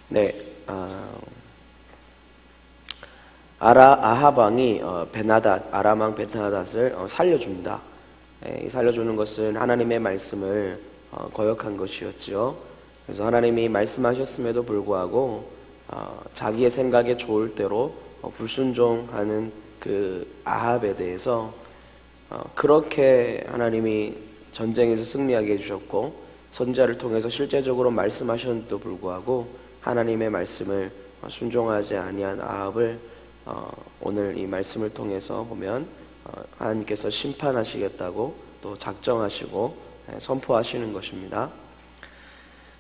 네, 아합 왕이 아람 왕 베나닷을 살려줍니다. 이 살려주는 것은 하나님의 말씀을 거역한 것이었죠. 그래서 하나님이 말씀하셨음에도 불구하고 자기의 생각에 좋을 대로 불순종하는 그 아합에 대해서 그렇게 하나님이 전쟁에서 승리하게 해주셨고 선지자를 통해서 실제적으로 말씀하셨는데도 불구하고 하나님의 말씀을 순종하지 아니한 아합을 오늘 이 말씀을 통해서 보면 하나님께서 심판하시겠다고 또 작정하시고 선포하시는 것입니다.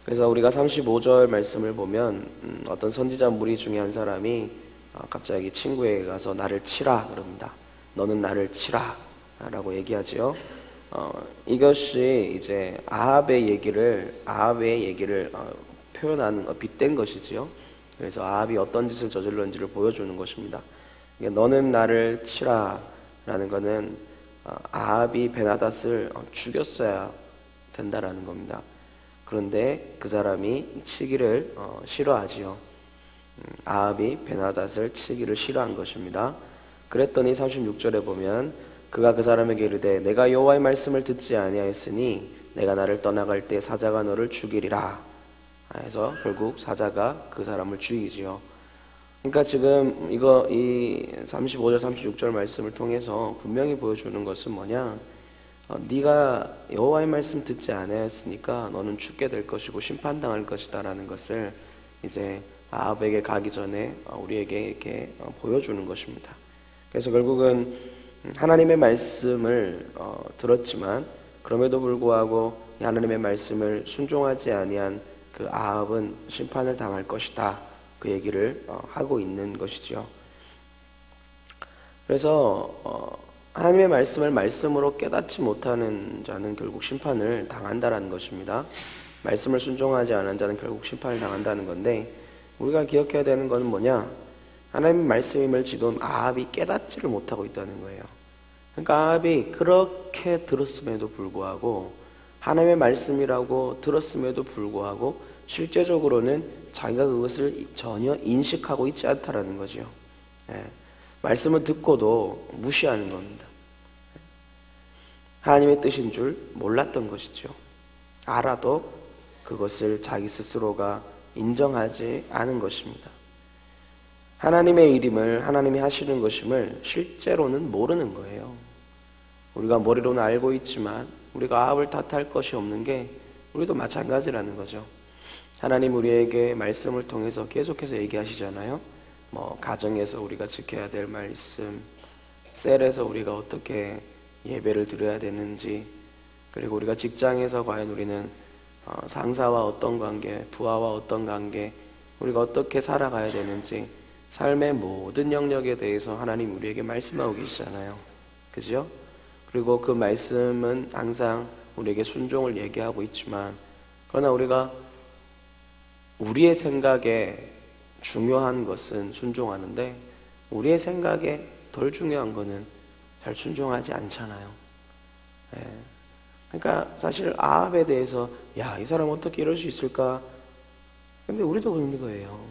그래서 우리가 35절 말씀을 보면 어떤 선지자 무리 중에 한 사람이 갑자기 친구에게 가서 나를 치라 그럽니다. 너는 나를 치라 라고 얘기하지요. 이것이 이제 아합의 얘기를 표현하는 빗댄 것이지요. 그래서 아합이 어떤 짓을 저질렀는지를 보여주는 것입니다. 너는 나를 치라 라는 것은 아합이 베나닷을 죽였어야 된다라는 겁니다. 그런데 그 사람이 치기를 싫어하지요. 아합이 베나닷을 치기를 싫어한 것입니다. 그랬더니 36절에 보면 그가 그 사람에게 이르되 내가 여호와의 말씀을 듣지 아니하였으니 내가 나를 떠나갈 때 사자가 너를 죽이리라 해서 결국 사자가 그 사람을 죽이지요. 그러니까 지금 이 35절 36절 말씀을 통해서 분명히 보여주는 것은 뭐냐, 네가 여호와의 말씀 듣지 아니하였으니까 너는 죽게 될 것이고 심판당할 것이다 라는 것을 이제 아합에게 가기 전에 우리에게 이렇게 보여주는 것입니다. 그래서 결국은 하나님의 말씀을 들었지만 그럼에도 불구하고 하나님의 말씀을 순종하지 아니한 그 아합은 심판을 당할 것이다, 그 얘기를 하고 있는 것이죠. 그래서 하나님의 말씀을 말씀으로 깨닫지 못하는 자는 결국 심판을 당한다라는 것입니다. 말씀을 순종하지 않은 자는 결국 심판을 당한다는 건데, 우리가 기억해야 되는 것은 뭐냐, 하나님의 말씀임을 지금 아합이 깨닫지를 못하고 있다는 거예요. 그러니까 아합이 그렇게 들었음에도 불구하고, 하나님의 말씀이라고 들었음에도 불구하고 실제적으로는 자기가 그것을 전혀 인식하고 있지 않다라는 거죠. 말씀을 듣고도 무시하는 겁니다. 하나님의 뜻인 줄 몰랐던 것이죠. 알아도 그것을 자기 스스로가 인정하지 않은 것입니다. 하나님의 일임을, 하나님이 하시는 것임을 실제로는 모르는 거예요. 우리가 머리로는 알고 있지만 우리가 아합을 탓할 것이 없는 게 우리도 마찬가지라는 거죠. 하나님 우리에게 말씀을 통해서 계속해서 얘기하시잖아요. 가정에서 우리가 지켜야 될 말씀, 셀에서 우리가 어떻게 예배를 드려야 되는지, 그리고 우리가 직장에서 과연 우리는 상사와 어떤 관계, 부하와 어떤 관계, 우리가 어떻게 살아가야 되는지, 삶의 모든 영역에 대해서 하나님 우리에게 말씀하고 계시잖아요. 그죠? 그리고 그 말씀은 항상 우리에게 순종을 얘기하고 있지만, 그러나 우리가 우리의 생각에 중요한 것은 순종하는데 우리의 생각에 덜 중요한 거는 잘 순종하지 않잖아요. 그러니까 사실 아합에 대해서 이 사람 어떻게 이럴 수 있을까? 근데 우리도 그런 거예요.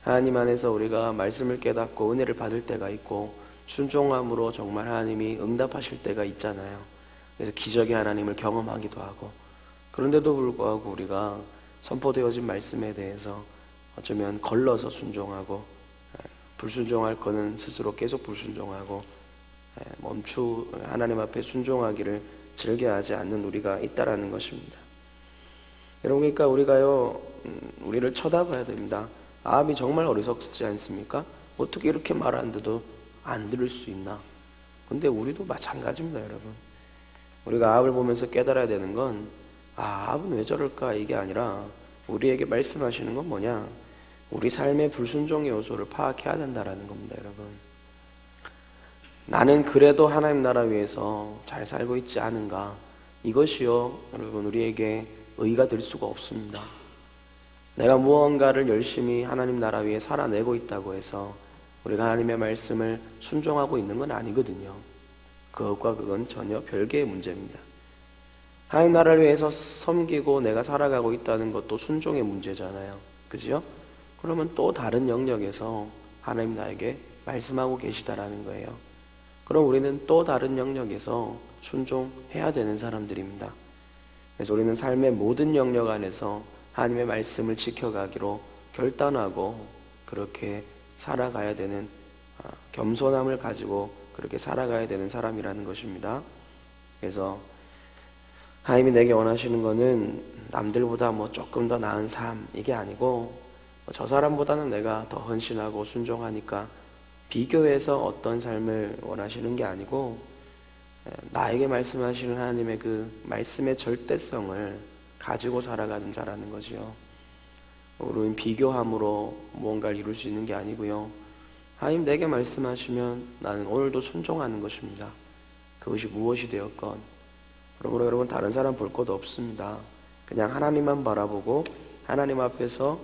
하나님 안에서 우리가 말씀을 깨닫고 은혜를 받을 때가 있고 순종함으로 정말 하나님이 응답하실 때가 있잖아요. 그래서 기적의 하나님을 경험하기도 하고, 그런데도 불구하고 우리가 선포되어진 말씀에 대해서 어쩌면 걸러서 순종하고, 불순종할 거는 스스로 계속 불순종하고, 하나님 앞에 순종하기를 즐겨하지 않는 우리가 있다라는 것입니다. 여러분, 그러니까 우리가요, 우리를 쳐다봐야 됩니다. 아합이 정말 어리석지 않습니까? 어떻게 이렇게 말하는데도 안 들을 수 있나? 근데 우리도 마찬가지입니다, 여러분. 우리가 아합을 보면서 깨달아야 되는 건 아합은 왜 저럴까 이게 아니라 우리에게 말씀하시는 건 뭐냐? 우리 삶의 불순종의 요소를 파악해야 된다라는 겁니다, 여러분. 나는 그래도 하나님 나라 위해서 잘 살고 있지 않은가? 이것이요, 여러분, 우리에게 의의가 될 수가 없습니다. 내가 무언가를 열심히 하나님 나라 위해 살아내고 있다고 해서 우리가 하나님의 말씀을 순종하고 있는 건 아니거든요. 그것과 그건 전혀 별개의 문제입니다. 하나님 나라를 위해서 섬기고 내가 살아가고 있다는 것도 순종의 문제잖아요. 그죠? 그러면 또 다른 영역에서 하나님 나에게 말씀하고 계시다라는 거예요. 그럼 우리는 또 다른 영역에서 순종해야 되는 사람들입니다. 그래서 우리는 삶의 모든 영역 안에서 하나님의 말씀을 지켜가기로 결단하고 그렇게 살아가야 되는, 겸손함을 가지고 그렇게 살아가야 되는 사람이라는 것입니다. 그래서 하나님이 내게 원하시는 거는 남들보다 조금 더 나은 삶, 이게 아니고 저 사람보다는 내가 더 헌신하고 순종하니까 비교해서 어떤 삶을 원하시는 게 아니고 나에게 말씀하시는 하나님의 그 말씀의 절대성을 가지고 살아가는 자라는 거지요. 우리는 비교함으로 무언가를 이룰 수 있는 게 아니고요. 하나님 내게 말씀하시면 나는 오늘도 순종하는 것입니다. 그것이 무엇이 되었건. 그러므로 여러분 다른 사람 볼 것도 없습니다. 그냥 하나님만 바라보고 하나님 앞에서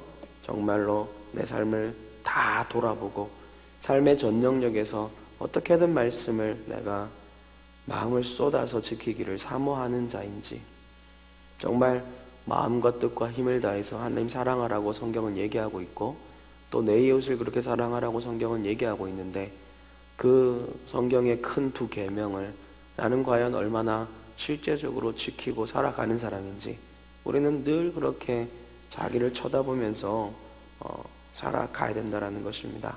정말로 내 삶을 다 돌아보고 삶의 전 영역에서 어떻게든 말씀을 내가 마음을 쏟아서 지키기를 사모하는 자인지, 정말 마음과 뜻과 힘을 다해서 하나님 사랑하라고 성경은 얘기하고 있고 또 내 이웃을 그렇게 사랑하라고 성경은 얘기하고 있는데 그 성경의 큰 두 계명을 나는 과연 얼마나 실제적으로 지키고 살아가는 사람인지, 우리는 늘 그렇게 자기를 쳐다보면서 살아가야 된다는 것입니다.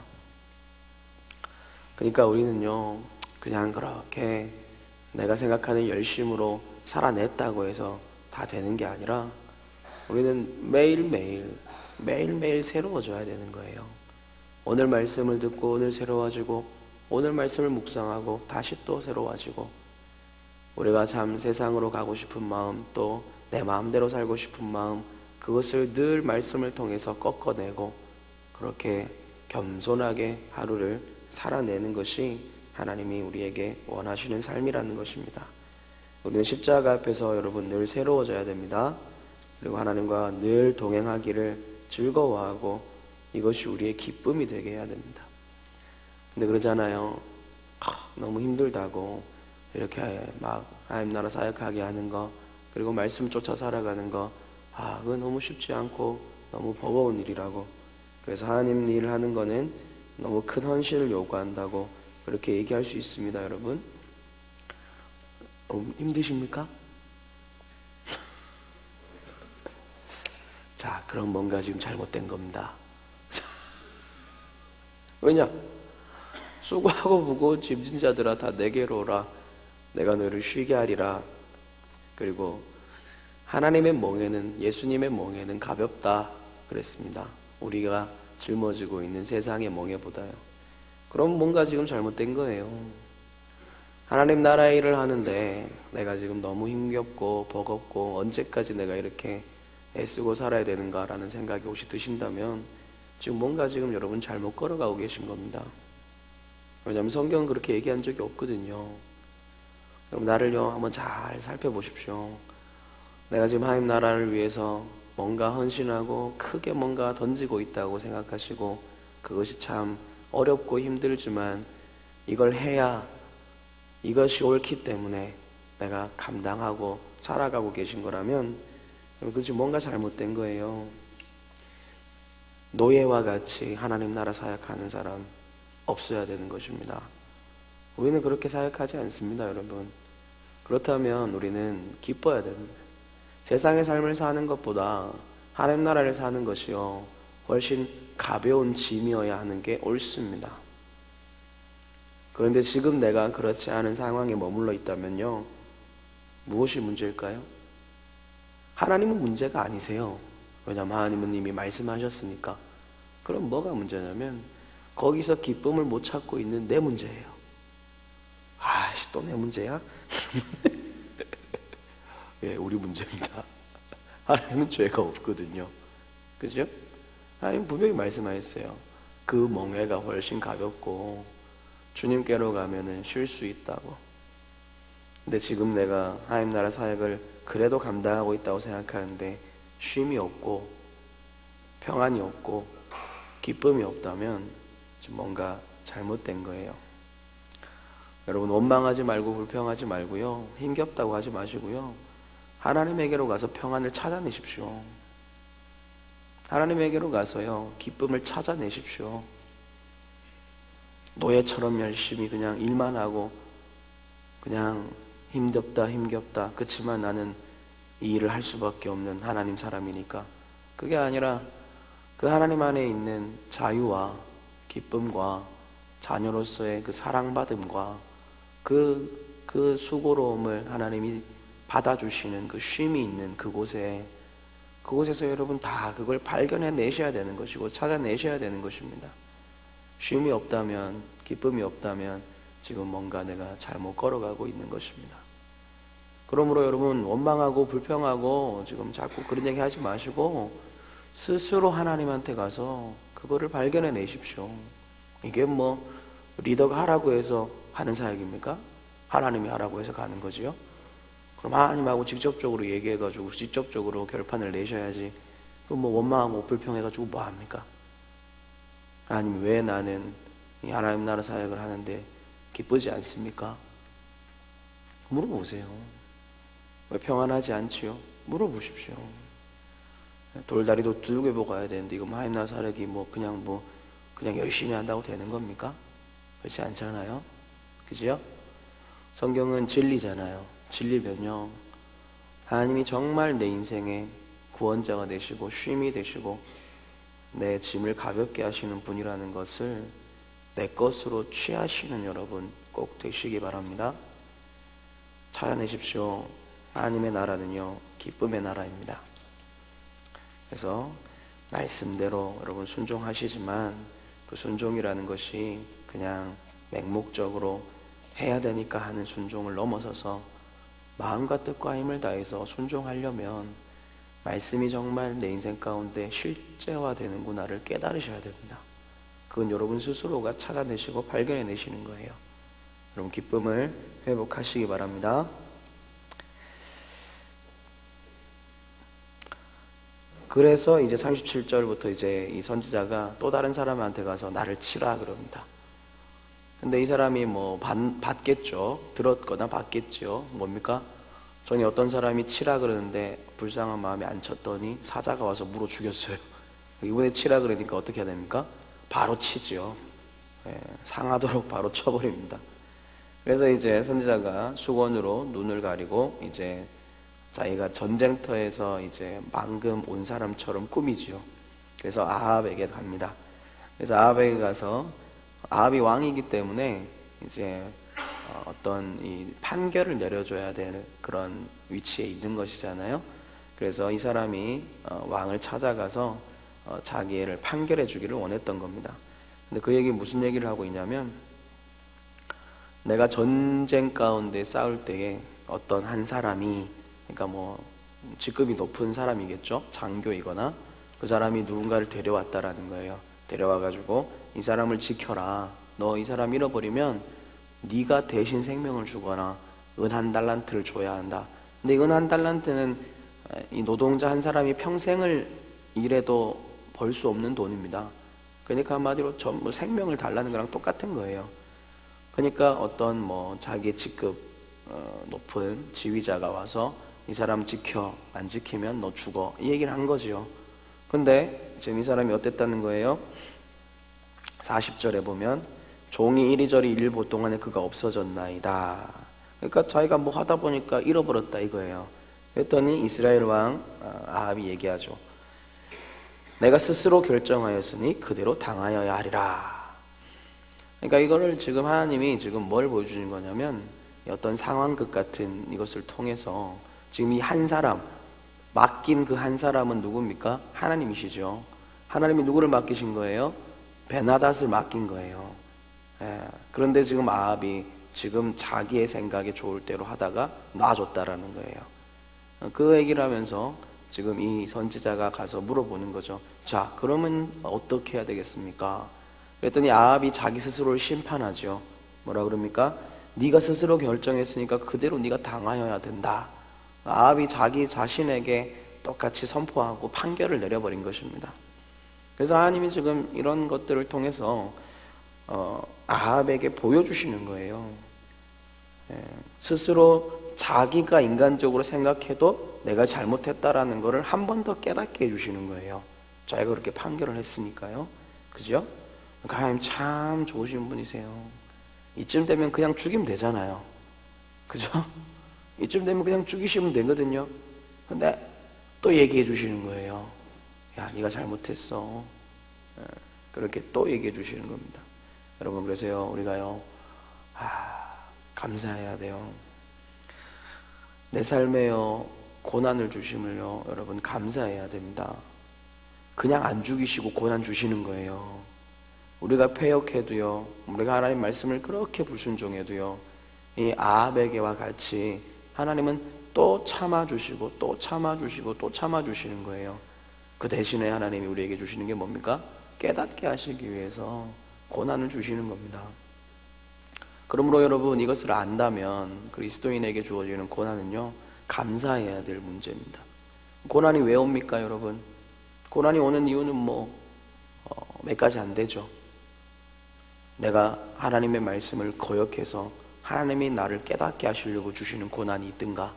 그러니까 우리는요, 그냥 그렇게 내가 생각하는 열심으로 살아냈다고 해서 다 되는 게 아니라 우리는 매일매일 새로워져야 되는 거예요. 오늘 말씀을 듣고 오늘 새로워지고 오늘 말씀을 묵상하고 다시 또 새로워지고, 우리가 참 세상으로 가고 싶은 마음, 또 내 마음대로 살고 싶은 마음, 그것을 늘 말씀을 통해서 꺾어내고 그렇게 겸손하게 하루를 살아내는 것이 하나님이 우리에게 원하시는 삶이라는 것입니다. 우리는 십자가 앞에서 여러분 늘 새로워져야 됩니다. 그리고 하나님과 늘 동행하기를 즐거워하고 이것이 우리의 기쁨이 되게 해야 됩니다. 근데 그러잖아요. 너무 힘들다고 이렇게 막 하나님 나라 사역하게 하는 거, 그리고 말씀 쫓아 살아가는 거, 그건 너무 쉽지 않고 너무 버거운 일이라고. 그래서 하나님 일을 하는 거는 너무 큰 헌신을 요구한다고 그렇게 얘기할 수 있습니다. 여러분 힘드십니까? 자, 그럼 뭔가 지금 잘못된 겁니다. 왜냐? 수고하고 무거운 짐진 자들아 다 내게로 오라. 내가 너를 쉬게 하리라. 그리고 하나님의 멍에는, 예수님의 멍에는 가볍다 그랬습니다. 우리가 짊어지고 있는 세상의 멍에보다요. 그럼 뭔가 지금 잘못된 거예요. 하나님 나라의 일을 하는데 내가 지금 너무 힘겹고 버겁고 언제까지 내가 이렇게 애쓰고 살아야 되는가라는 생각이 혹시 드신다면 지금 뭔가 지금 여러분 잘못 걸어가고 계신 겁니다. 왜냐하면 성경은 그렇게 얘기한 적이 없거든요. 그럼 나를요 한번 잘 살펴보십시오. 내가 지금 하나님 나라를 위해서 뭔가 헌신하고 크게 뭔가 던지고 있다고 생각하시고 그것이 참 어렵고 힘들지만 이걸 해야 이것이 옳기 때문에 내가 감당하고 살아가고 계신 거라면 그것이 뭔가 잘못된 거예요. 노예와 같이 하나님 나라 사역하는 사람 없어야 되는 것입니다. 우리는 그렇게 사역하지 않습니다, 여러분. 그렇다면 우리는 기뻐야 됩니다. 세상의 삶을 사는 것보다 하나님 나라를 사는 것이요 훨씬 가벼운 짐이어야 하는 게 옳습니다. 그런데 지금 내가 그렇지 않은 상황에 머물러 있다면요, 무엇이 문제일까요? 하나님은 문제가 아니세요. 왜냐하면 하나님은 이미 말씀하셨으니까. 그럼 뭐가 문제냐면 거기서 기쁨을 못 찾고 있는 내 문제예요. 또 내 문제야? 예, 우리 문제입니다. 하나님은 죄가 없거든요. 그죠? 하나님 분명히 말씀하셨어요. 그 멍에가 훨씬 가볍고 주님께로 가면은 쉴 수 있다고. 근데 지금 내가 하나님 나라 사역을 그래도 감당하고 있다고 생각하는데 쉼이 없고 평안이 없고 기쁨이 없다면 지금 뭔가 잘못된 거예요. 여러분 원망하지 말고 불평하지 말고요, 힘겹다고 하지 마시고요, 하나님에게로 가서 평안을 찾아내십시오. 하나님에게로 가서요, 기쁨을 찾아내십시오. 노예처럼 열심히 그냥 일만 하고 그냥 힘겹다 그치만 나는 이 일을 할 수밖에 없는 하나님 사람이니까, 그게 아니라 그 하나님 안에 있는 자유와 기쁨과 자녀로서의 그 사랑받음과 그 수고로움을 하나님이 받아주시는 그 쉼이 있는 그곳에서 여러분 다 그걸 발견해 내셔야 되는 것이고 찾아내셔야 되는 것입니다. 쉼이 없다면, 기쁨이 없다면 지금 뭔가 내가 잘못 걸어가고 있는 것입니다. 그러므로 여러분, 원망하고 불평하고 지금 자꾸 그런 얘기 하지 마시고 스스로 하나님한테 가서 그거를 발견해 내십시오. 이게 뭐 리더가 하라고 해서 하는 사역입니까? 하나님이 하라고 해서 가는 거지요? 그럼 하나님하고 직접적으로 얘기해가지고 직접적으로 결판을 내셔야지. 그럼 뭐 원망하고 불평해가지고 뭐 합니까? 하나님, 왜 나는 이 하나님 나라 사역을 하는데 기쁘지 않습니까? 물어보세요. 왜 평안하지 않지요? 물어보십시오. 돌다리도 두들겨 보고 가야 되는데 이거 하나님 나라 사역이 그냥 열심히 한다고 되는 겁니까? 그렇지 않잖아요. 그죠? 성경은 진리잖아요. 진리면요, 하나님이 정말 내 인생의 구원자가 되시고 쉼이 되시고 내 짐을 가볍게 하시는 분이라는 것을 내 것으로 취하시는 여러분 꼭 되시기 바랍니다. 찾아내십시오. 하나님의 나라는요, 기쁨의 나라입니다. 그래서 말씀대로 여러분 순종하시지만 그 순종이라는 것이 그냥 맹목적으로 해야 되니까 하는 순종을 넘어서서 마음과 뜻과 힘을 다해서 순종하려면 말씀이 정말 내 인생 가운데 실제화되는구나를 깨달으셔야 됩니다. 그건 여러분 스스로가 찾아내시고 발견해내시는 거예요. 여러분 기쁨을 회복하시기 바랍니다. 그래서 이제 37절부터 이제 이 선지자가 또 다른 사람한테 가서 나를 치라 그럽니다. 근데 이 사람이 뭐 받겠죠. 들었거나 받겠죠. 뭡니까? 전에 어떤 사람이 치라 그러는데 불쌍한 마음에 안 쳤더니 사자가 와서 물어 죽였어요. 이번에 치라 그러니까 어떻게 해야 됩니까? 바로 치죠. 상하도록 바로 쳐버립니다. 그래서 이제 선지자가 수건으로 눈을 가리고 이제 자기가 전쟁터에서 이제 방금 온 사람처럼 꾸미지요. 그래서 아합에게 갑니다. 그래서 아합에게 가서, 아합이 왕이기 때문에 이제 어떤 이 판결을 내려줘야 되는 그런 위치에 있는 것이잖아요. 그래서 이 사람이 왕을 찾아가서 자기를 판결해 주기를 원했던 겁니다. 근데 그 얘기 무슨 얘기를 하고 있냐면, 내가 전쟁 가운데 싸울 때에 어떤 한 사람이, 그러니까 뭐 직급이 높은 사람이겠죠. 장교이거나 그 사람이 누군가를 데려왔다라는 거예요. 데려와가지고 이 사람을 지켜라. 너 이 사람 잃어버리면 네가 대신 생명을 주거나 은 한 달란트를 줘야 한다. 근데 이 은 한 달란트는 이 노동자 한 사람이 평생을 일해도 벌 수 없는 돈입니다. 그러니까 한마디로 전부 생명을 달라는 거랑 똑같은 거예요. 그러니까 어떤 뭐 자기 직급 높은 지휘자가 와서 이 사람 지켜, 안 지키면 너 죽어, 이 얘기를 한 거지요. 근데 지금 이 사람이 어땠다는 거예요? 40절에 보면 종이 이리저리 일 보 동안에 그가 없어졌나이다. 그러니까 자기가 뭐 하다 보니까 잃어버렸다 이거예요. 그랬더니 이스라엘 왕 아합이 얘기하죠. 내가 스스로 결정하였으니 그대로 당하여야 하리라. 그러니까 이거를 지금 하나님이 지금 뭘 보여주는 거냐면, 어떤 상황극 같은 이것을 통해서 지금 이 한 사람, 맡긴 그 한 사람은 누굽니까? 하나님이시죠. 하나님이 누구를 맡기신 거예요? 베나닷을 맡긴 거예요. 그런데 지금 아합이 지금 자기의 생각에 좋을 대로 하다가 놔줬다라는 거예요. 그 얘기를 하면서 지금 이 선지자가 가서 물어보는 거죠. 자, 그러면 어떻게 해야 되겠습니까? 그랬더니 아합이 자기 스스로를 심판하죠. 뭐라 그럽니까? 네가 스스로 결정했으니까 그대로 네가 당하여야 된다. 아합이 자기 자신에게 똑같이 선포하고 판결을 내려버린 것입니다. 그래서 하나님이 지금 이런 것들을 통해서 아합에게 보여주시는 거예요. 스스로 자기가 인간적으로 생각해도 내가 잘못했다라는 것을 한 번 더 깨닫게 해주시는 거예요. 자기가 그렇게 판결을 했으니까요. 그죠? 하나님 참 좋으신 분이세요. 이쯤 되면 그냥 죽이면 되잖아요. 그죠? 이쯤 되면 그냥 죽이시면 되거든요. 근데 또 얘기해 주시는 거예요. 야, 네가 잘못했어. 그렇게 또 얘기해 주시는 겁니다. 여러분, 그래서요, 우리가요, 감사해야 돼요. 내 삶에요, 고난을 주심을요, 여러분, 감사해야 됩니다. 그냥 안 죽이시고 고난 주시는 거예요. 우리가 패역해도요, 우리가 하나님 말씀을 그렇게 불순종해도요, 이 아합에게와 같이 하나님은 또 참아주시고 또 참아주시고 또 참아주시는 거예요. 그 대신에 하나님이 우리에게 주시는 게 뭡니까? 깨닫게 하시기 위해서 고난을 주시는 겁니다. 그러므로 여러분, 이것을 안다면 그리스도인에게 주어지는 고난은요, 감사해야 될 문제입니다. 고난이 왜 옵니까, 여러분? 고난이 오는 이유는 몇 가지 안 되죠. 내가 하나님의 말씀을 거역해서 하나님이 나를 깨닫게 하시려고 주시는 고난이 있든가,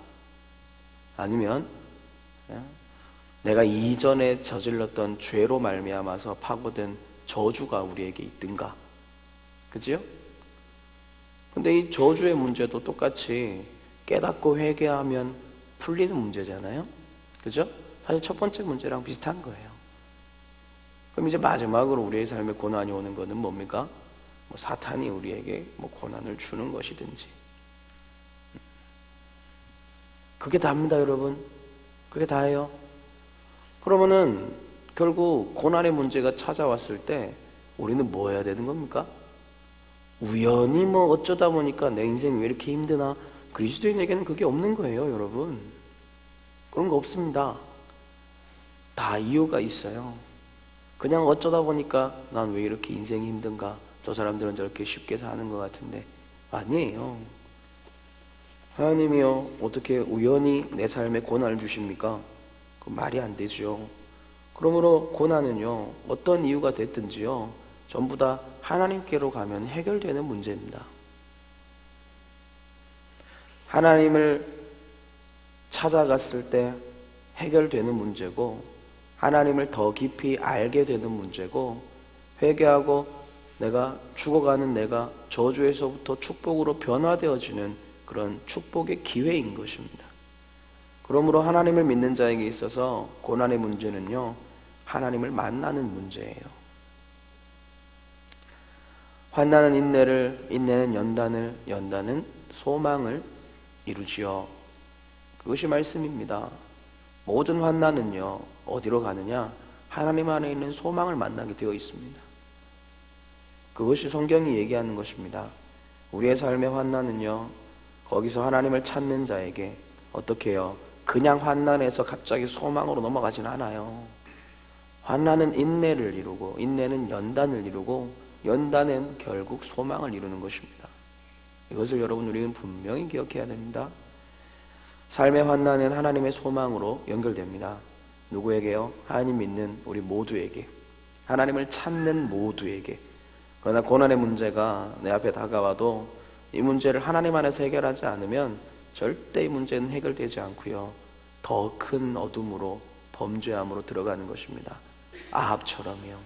아니면 내가 이전에 저질렀던 죄로 말미암아서 파고든 저주가 우리에게 있든가. 그죠? 근데 이 저주의 문제도 똑같이 깨닫고 회개하면 풀리는 문제잖아요. 그죠? 사실 첫 번째 문제랑 비슷한 거예요. 그럼 이제 마지막으로 우리의 삶에 고난이 오는 것은 뭡니까? 사탄이 우리에게 고난을 주는 것이든지. 그게 다입니다, 여러분. 그게 다예요. 그러면은 결국 고난의 문제가 찾아왔을 때 우리는 뭐 해야 되는 겁니까? 우연히 어쩌다 보니까 내 인생이 왜 이렇게 힘드나? 그리스도인에게는 그게 없는 거예요, 여러분. 그런 거 없습니다. 다 이유가 있어요. 그냥 어쩌다 보니까 난 왜 이렇게 인생이 힘든가? 저 사람들은 저렇게 쉽게 사는 것 같은데. 아니에요. 하나님이요, 어떻게 우연히 내 삶에 고난을 주십니까? 그 말이 안 되죠. 그러므로 고난은요, 어떤 이유가 됐든지요, 전부 다 하나님께로 가면 해결되는 문제입니다. 하나님을 찾아갔을 때 해결되는 문제고, 하나님을 더 깊이 알게 되는 문제고, 회개하고 내가 죽어가는 내가 저주에서부터 축복으로 변화되어지는 그런 축복의 기회인 것입니다. 그러므로 하나님을 믿는 자에게 있어서 고난의 문제는요, 하나님을 만나는 문제예요. 환난은 인내를, 인내는 연단을, 연단은 소망을 이루지요. 그것이 말씀입니다. 모든 환난은요, 어디로 가느냐? 하나님 안에 있는 소망을 만나게 되어 있습니다. 그것이 성경이 얘기하는 것입니다. 우리의 삶의 환난은요, 거기서 하나님을 찾는 자에게 어떻게 해요? 그냥 환난에서 갑자기 소망으로 넘어가진 않아요. 환난은 인내를 이루고, 인내는 연단을 이루고, 연단은 결국 소망을 이루는 것입니다. 이것을 여러분, 우리는 분명히 기억해야 됩니다. 삶의 환난은 하나님의 소망으로 연결됩니다. 누구에게요? 하나님 믿는 우리 모두에게, 하나님을 찾는 모두에게. 그러나 고난의 문제가 내 앞에 다가와도 이 문제를 하나님 안에서 해결하지 않으면 절대 이 문제는 해결되지 않고요, 더 큰 어둠으로, 범죄함으로 들어가는 것입니다. 아합처럼요.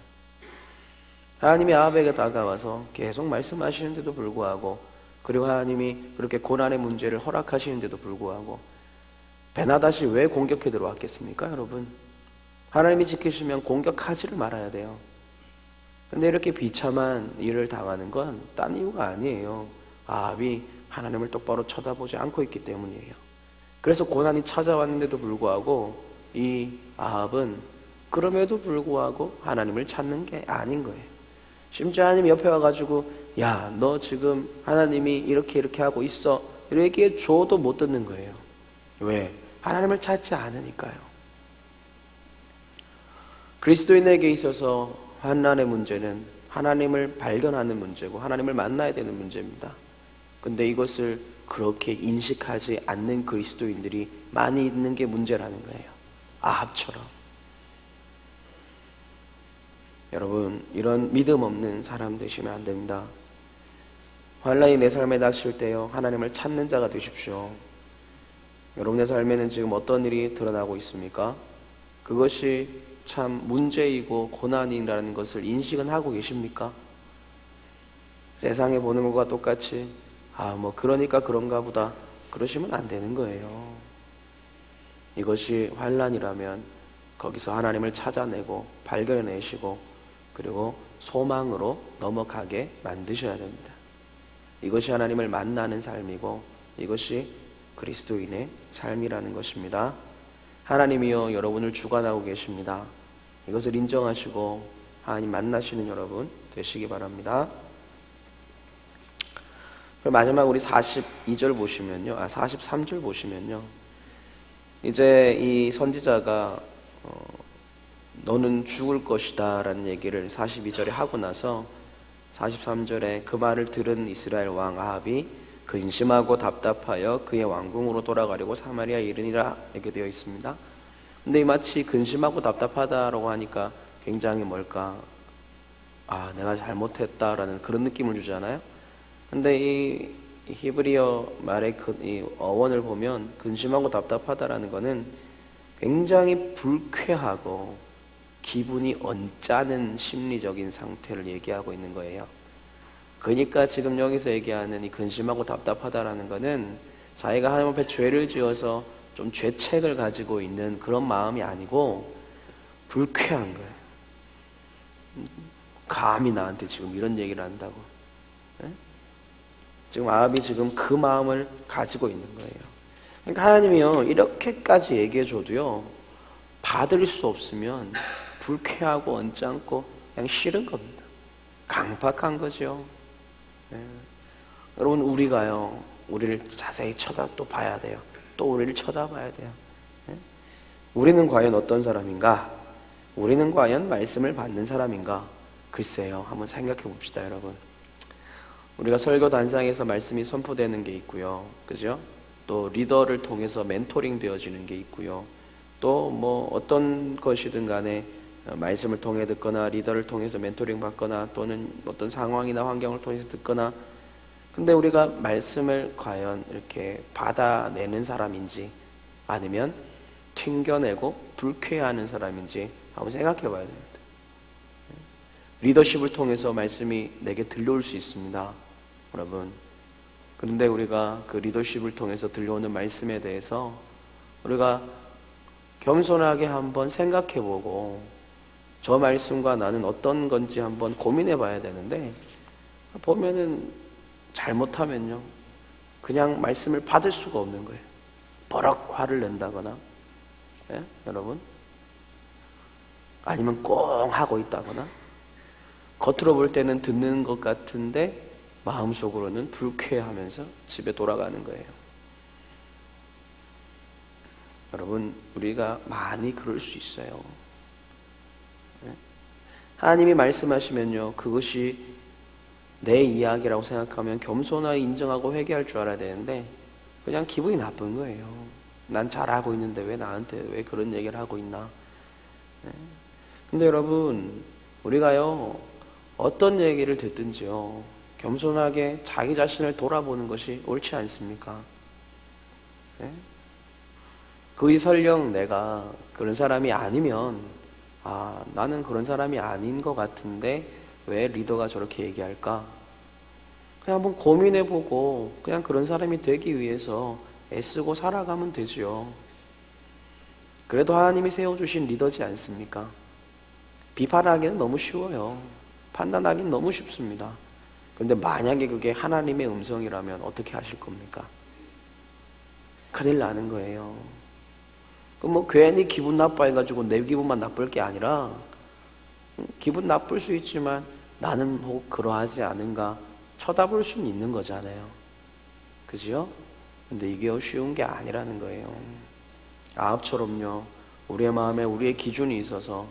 하나님이 아합에게 다가와서 계속 말씀하시는데도 불구하고, 그리고 하나님이 그렇게 고난의 문제를 허락하시는데도 불구하고 베나닷이 왜 공격해 들어왔겠습니까, 여러분? 하나님이 지키시면 공격하지를 말아야 돼요. 근데 이렇게 비참한 일을 당하는 건 딴 이유가 아니에요. 아합이 하나님을 똑바로 쳐다보지 않고 있기 때문이에요. 그래서 고난이 찾아왔는데도 불구하고 이 아합은 그럼에도 불구하고 하나님을 찾는 게 아닌 거예요. 심지어 하나님 옆에 와가지고, 야, 너 지금 하나님이 이렇게 하고 있어, 이렇게 줘도 못 듣는 거예요. 왜? 하나님을 찾지 않으니까요. 그리스도인에게 있어서 환난의 문제는 하나님을 발견하는 문제고, 하나님을 만나야 되는 문제입니다. 근데 이것을 그렇게 인식하지 않는 그리스도인들이 많이 있는 게 문제라는 거예요. 아합처럼. 여러분, 이런 믿음 없는 사람 되시면 안 됩니다. 환난이 내 삶에 닥칠 때요, 하나님을 찾는 자가 되십시오. 여러분의 삶에는 지금 어떤 일이 드러나고 있습니까? 그것이 참 문제이고 고난이라는 것을 인식은 하고 계십니까? 세상에 보는 것과 똑같이 그러니까 그런가 보다 그러시면 안 되는 거예요. 이것이 환난이라면 거기서 하나님을 찾아내고 발견해내시고 그리고 소망으로 넘어가게 만드셔야 됩니다. 이것이 하나님을 만나는 삶이고 이것이 그리스도인의 삶이라는 것입니다. 하나님이여 여러분을 주관하고 계십니다. 이것을 인정하시고 하나님 만나시는 여러분 되시기 바랍니다. 마지막 우리 42절 보시면요, 43절 보시면요, 이제 이 선지자가 너는 죽을 것이다 라는 얘기를 42절에 하고 나서 43절에 그 말을 들은 이스라엘 왕 아합이 근심하고 답답하여 그의 왕궁으로 돌아가려고 사마리아에 이르니라 이렇게 되어 있습니다. 근데 마치 근심하고 답답하다라고 하니까 굉장히 뭘까? 내가 잘못했다라는 그런 느낌을 주잖아요. 근데 이 히브리어 말의 이 어원을 보면 근심하고 답답하다라는 것은 굉장히 불쾌하고 기분이 언짢은 심리적인 상태를 얘기하고 있는 거예요. 그러니까 지금 여기서 얘기하는 이 근심하고 답답하다라는 것은 자기가 하나님 앞에 죄를 지어서 좀 죄책을 가지고 있는 그런 마음이 아니고 불쾌한 거예요. 감히 나한테 지금 이런 얘기를 한다고. 네? 지금 아합이 지금 그 마음을 가지고 있는 거예요. 그러니까 하나님이요, 이렇게까지 얘기해줘도요, 받을 수 없으면 불쾌하고 언짢고 그냥 싫은 겁니다. 강박한 거죠. 네. 여러분, 우리가요, 우리를 자세히 또 봐야 돼요. 또 우리를 쳐다봐야 돼요. 네? 우리는 과연 어떤 사람인가? 우리는 과연 말씀을 받는 사람인가? 글쎄요, 한번 생각해 봅시다, 여러분. 우리가 설교 단상에서 말씀이 선포되는 게 있고요, 그죠? 또 리더를 통해서 멘토링 되어지는 게 있고요. 또 어떤 것이든 간에 말씀을 통해 듣거나 리더를 통해서 멘토링 받거나 또는 어떤 상황이나 환경을 통해서 듣거나, 근데 우리가 말씀을 과연 이렇게 받아내는 사람인지 아니면 튕겨내고 불쾌해하는 사람인지 한번 생각해 봐야 됩니다. 리더십을 통해서 말씀이 내게 들려올 수 있습니다, 여러분. 그런데 우리가 그 리더십을 통해서 들려오는 말씀에 대해서 우리가 겸손하게 한번 생각해 보고 저 말씀과 나는 어떤 건지 한번 고민해 봐야 되는데, 보면은 잘못하면요, 그냥 말씀을 받을 수가 없는 거예요. 버럭 화를 낸다거나, 여러분, 아니면 꽁 하고 있다거나, 겉으로 볼 때는 듣는 것 같은데 마음속으로는 불쾌하면서 집에 돌아가는 거예요. 여러분, 우리가 많이 그럴 수 있어요. 하나님이 말씀하시면요, 그것이 내 이야기라고 생각하면 겸손하게 인정하고 회개할 줄 알아야 되는데 그냥 기분이 나쁜 거예요. 난 잘하고 있는데 왜 나한테 왜 그런 얘기를 하고 있나. 근데 여러분, 우리가요, 어떤 얘기를 듣든지요, 겸손하게 자기 자신을 돌아보는 것이 옳지 않습니까? 그이 설령 내가 그런 사람이 아니면 나는 그런 사람이 아닌 것 같은데 왜 리더가 저렇게 얘기할까? 그냥 한번 고민해보고 그냥 그런 사람이 되기 위해서 애쓰고 살아가면 되죠. 그래도 하나님이 세워주신 리더지 않습니까? 비판하기는 너무 쉬워요. 판단하기는 너무 쉽습니다. 그런데 만약에 그게 하나님의 음성이라면 어떻게 하실 겁니까? 큰일 나는 거예요. 괜히 기분 나빠해가지고 내 기분만 나쁠 게 아니라, 기분 나쁠 수 있지만 나는 그러하지 않은가 쳐다볼 수는 있는 거잖아요. 그죠? 근데 이게 쉬운 게 아니라는 거예요. 아합처럼요, 우리의 마음에 우리의 기준이 있어서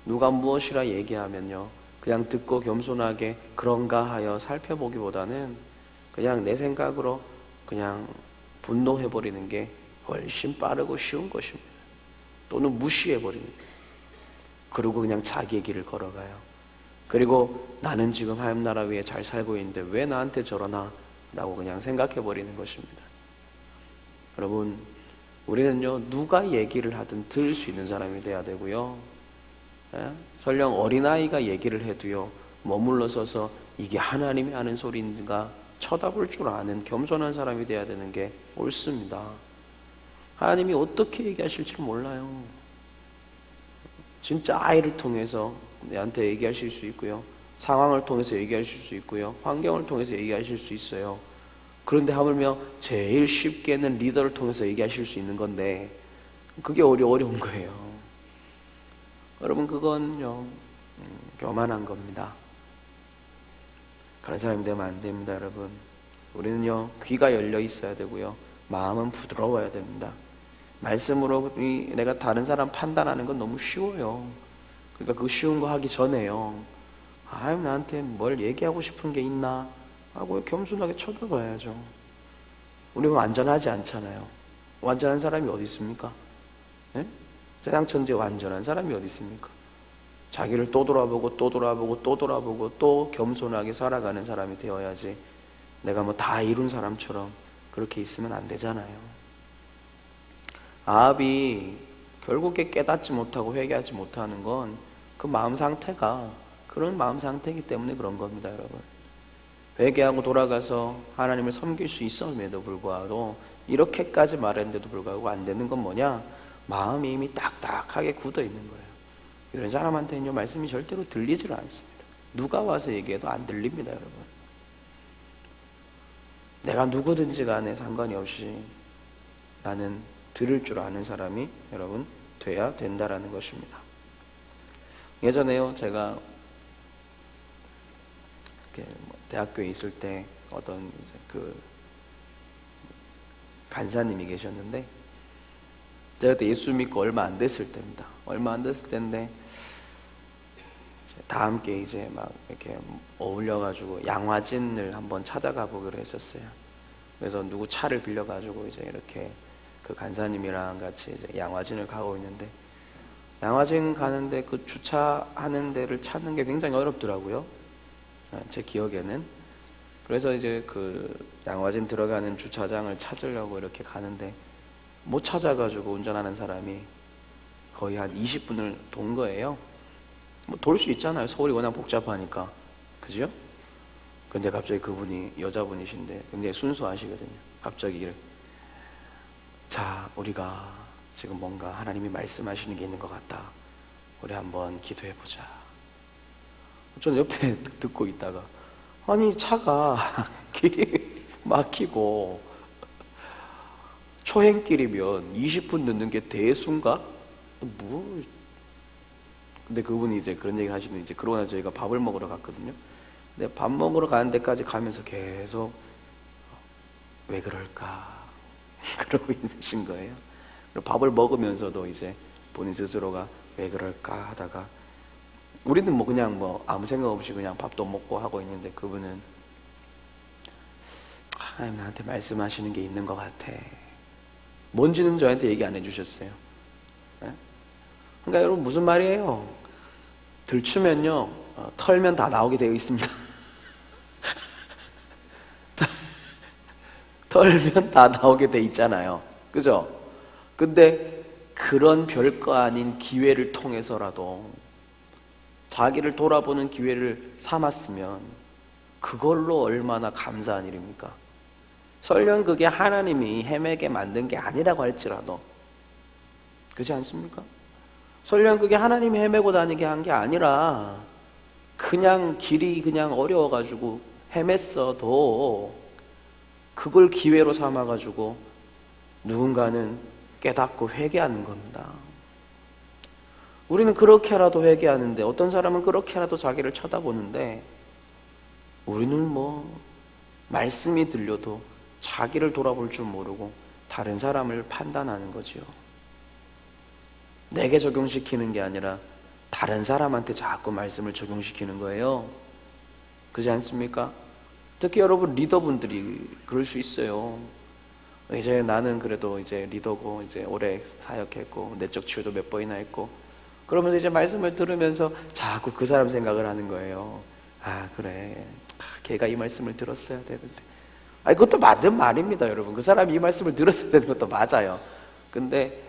누가 무엇이라 얘기하면요, 그냥 듣고 겸손하게 그런가 하여 살펴보기보다는 그냥 내 생각으로 그냥 분노해버리는 게 훨씬 빠르고 쉬운 것입니다. 또는 무시해버리는 거예요. 그리고 그냥 자기의 길을 걸어가요. 그리고 나는 지금 하나님 나라 위에 잘 살고 있는데 왜 나한테 저러나 라고 그냥 생각해버리는 것입니다. 여러분, 우리는요, 누가 얘기를 하든 들을 수 있는 사람이 돼야 되고요. 예? 설령 어린아이가 얘기를 해도요, 머물러 서서 이게 하나님이 하는 소리인가 쳐다볼 줄 아는 겸손한 사람이 돼야 되는 게 옳습니다. 하나님이 어떻게 얘기하실지 몰라요. 진짜 아이를 통해서 내한테 얘기하실 수 있고요. 상황을 통해서 얘기하실 수 있고요. 환경을 통해서 얘기하실 수 있어요. 그런데 하물며 제일 쉽게는 리더를 통해서 얘기하실 수 있는 건데 그게 어려운 거예요. 여러분, 그건요, 교만한 겁니다. 그런 사람이 되면 안 됩니다, 여러분. 우리는요, 귀가 열려 있어야 되고요, 마음은 부드러워야 됩니다. 말씀으로 내가 다른 사람 판단하는 건 너무 쉬워요. 그러니까 그 쉬운 거 하기 전에요, 나한테 뭘 얘기하고 싶은 게 있나 하고 겸손하게 쳐다봐야죠. 우리는 완전하지 않잖아요. 완전한 사람이 어디 있습니까? 예? 세상 천지에 완전한 사람이 어디 있습니까? 자기를 또 돌아보고 또 돌아보고 또 돌아보고 또 겸손하게 살아가는 사람이 되어야지, 내가 뭐 다 이룬 사람처럼 그렇게 있으면 안 되잖아요. 아합이 결국에 깨닫지 못하고 회개하지 못하는 건 그 마음 상태가 그런 마음 상태이기 때문에 그런 겁니다, 여러분. 회개하고 돌아가서 하나님을 섬길 수 있음에도 불구하고, 이렇게까지 말했는데도 불구하고 안 되는 건 뭐냐? 마음이 이미 딱딱하게 굳어 있는 거예요. 이런 사람한테는요, 말씀이 절대로 들리질 않습니다. 누가 와서 얘기해도 안 들립니다, 여러분. 내가 누구든지 간에 상관이 없이 나는 들을 줄 아는 사람이 여러분 돼야 된다라는 것입니다. 예전에요, 제가 대학교에 있을 때 어떤 그 간사님이 계셨는데, 제가 그때 예수 믿고 얼마 안 됐을 때입니다. 얼마 안 됐을 때인데 다 함께 이제 막 이렇게 어울려가지고 양화진을 한번 찾아가 보기로 했었어요. 그래서 누구 차를 빌려가지고 이제 이렇게 그 간사님이랑 같이 이제 양화진을 가고 있는데, 양화진 가는데 그 주차하는 데를 찾는 게 굉장히 어렵더라고요, 제 기억에는. 그래서 이제 그 양화진 들어가는 주차장을 찾으려고 이렇게 가는데 못 찾아가지고 운전하는 사람이 거의 한 20분을 돈 거예요. 뭐 돌 수 있잖아요, 서울이 워낙 복잡하니까, 그죠? 근데 갑자기 그분이 여자분이신데 굉장히 순수하시거든요. 갑자기 이렇게, 자, 우리가 지금 뭔가 하나님이 말씀하시는 게 있는 것 같다, 우리 한번 기도해보자. 저는 옆에 듣고 있다가, 아니 차가 길이 막히고 초행길이면 20분 늦는 게 대수인가? 뭐. 근데 그분이 이제 그런 얘기 하시는, 이제 그러고 나서 저희가 밥을 먹으러 갔거든요. 근데 밥 먹으러 가는 데까지 가면서 계속 왜 그럴까 그러고 있으신 거예요. 그리고 밥을 먹으면서도 이제 본인 스스로가 왜 그럴까 하다가, 우리는 뭐 그냥 뭐 아무 생각 없이 그냥 밥도 먹고 하고 있는데, 그분은 하나님 나한테 말씀하시는 게 있는 것 같아. 뭔지는 저한테 얘기 안 해주셨어요. 네? 그러니까 여러분, 무슨 말이에요? 들추면요, 털면 다 나오게 되어 있습니다. 털면 다 나오게 돼 있잖아요, 그죠? 근데 그런 별거 아닌 기회를 통해서라도 자기를 돌아보는 기회를 삼았으면 그걸로 얼마나 감사한 일입니까? 설령 그게 하나님이 헤매게 만든 게 아니라고 할지라도, 그렇지 않습니까? 설령 그게 하나님이 헤매고 다니게 한 게 아니라 그냥 길이 그냥 어려워가지고 헤맸어도 그걸 기회로 삼아가지고 누군가는 깨닫고 회개하는 겁니다. 우리는 그렇게라도 회개하는데, 어떤 사람은 그렇게라도 자기를 쳐다보는데, 우리는 뭐 말씀이 들려도 자기를 돌아볼 줄 모르고 다른 사람을 판단하는 거지요. 내게 적용시키는 게 아니라 다른 사람한테 자꾸 말씀을 적용시키는 거예요. 그렇지 않습니까? 특히 여러분 리더분들이 그럴 수 있어요. 이제 나는 그래도 이제 리더고 이제 오래 사역했고 내적 치유도 몇 번이나 했고, 그러면서 이제 말씀을 들으면서 자꾸 그 사람 생각을 하는 거예요. 아, 그래, 걔가 이 말씀을 들었어야 되는데. 아니, 그것도 맞는 말입니다, 여러분. 그 사람이 이 말씀을 들었어야 되는 것도 맞아요. 근데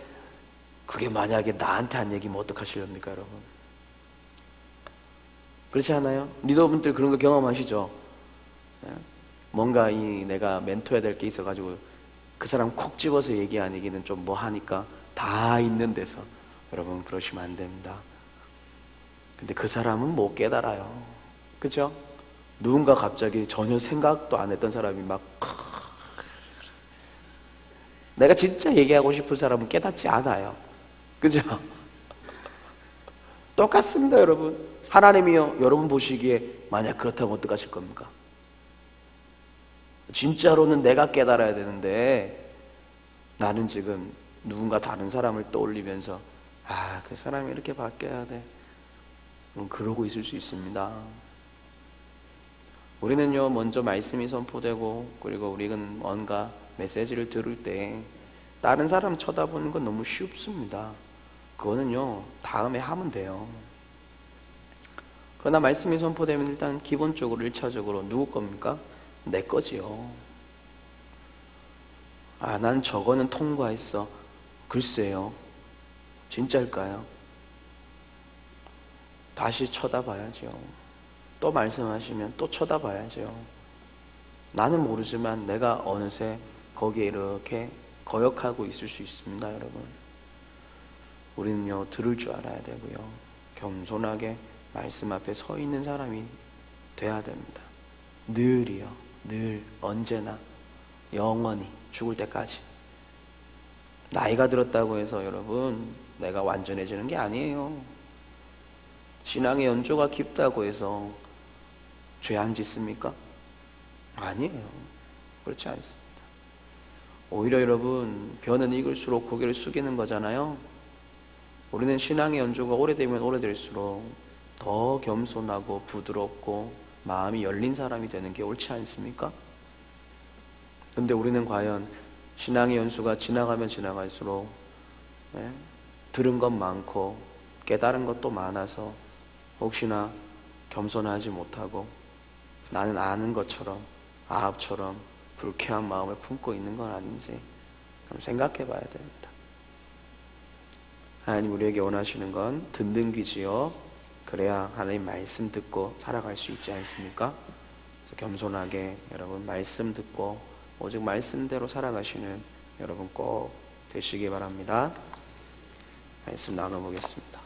그게 만약에 나한테 한 얘기면 어떡하시렵니까, 여러분? 그렇지 않아요? 리더분들 그런 거 경험하시죠? 예? 뭔가 내가 멘토해야 될 게 있어가지고 그 사람 콕 집어서 얘기한 얘기는 좀 뭐 하니까 다 있는 데서 여러분 그러시면 안 됩니다. 근데 그 사람은 못 깨달아요. 그죠? 누군가 갑자기 전혀 생각도 안 했던 사람이 막 내가 진짜 얘기하고 싶은 사람은 깨닫지 않아요. 그죠? 똑같습니다, 여러분. 하나님이요, 여러분 보시기에 만약 그렇다면 어떡하실 겁니까? 진짜로는 내가 깨달아야 되는데 나는 지금 누군가 다른 사람을 떠올리면서 그 사람이 이렇게 바뀌어야 돼. 그러고 있을 수 있습니다. 우리는요, 먼저 말씀이 선포되고 그리고 우리는 뭔가 메시지를 들을 때 다른 사람 쳐다보는 건 너무 쉽습니다. 그거는요, 다음에 하면 돼요. 그러나 말씀이 선포되면 일단 기본적으로 1차적으로 누구 겁니까? 내 거지요. 난 저거는 통과했어. 글쎄요. 진짜일까요? 다시 쳐다봐야죠. 또 말씀하시면 또 쳐다봐야죠. 나는 모르지만 내가 어느새 거기에 이렇게 거역하고 있을 수 있습니다, 여러분. 우리는요, 들을 줄 알아야 되고요. 겸손하게 말씀 앞에 서 있는 사람이 돼야 됩니다. 늘이요. 늘, 언제나, 영원히, 죽을 때까지. 나이가 들었다고 해서 여러분, 내가 완전해지는 게 아니에요. 신앙의 연조가 깊다고 해서 죄 안 짓습니까? 아니에요. 그렇지 않습니다. 오히려 여러분, 벼는 익을수록 고개를 숙이는 거잖아요. 우리는 신앙의 연조가 오래되면 오래될수록 더 겸손하고 부드럽고 마음이 열린 사람이 되는 게 옳지 않습니까? 근데 우리는 과연 신앙의 연수가 지나가면 지나갈수록 들은 것 많고 깨달은 것도 많아서 혹시나 겸손하지 못하고 나는 아는 것처럼 아합처럼 불쾌한 마음을 품고 있는 건 아닌지 생각해 봐야 됩니다. 하나님 우리에게 원하시는 건 듣는 귀지요. 그래야 하나님 말씀 듣고 살아갈 수 있지 않습니까? 그래서 겸손하게 여러분 말씀 듣고 오직 말씀대로 살아가시는 여러분 꼭 되시기 바랍니다. 말씀 나눠보겠습니다.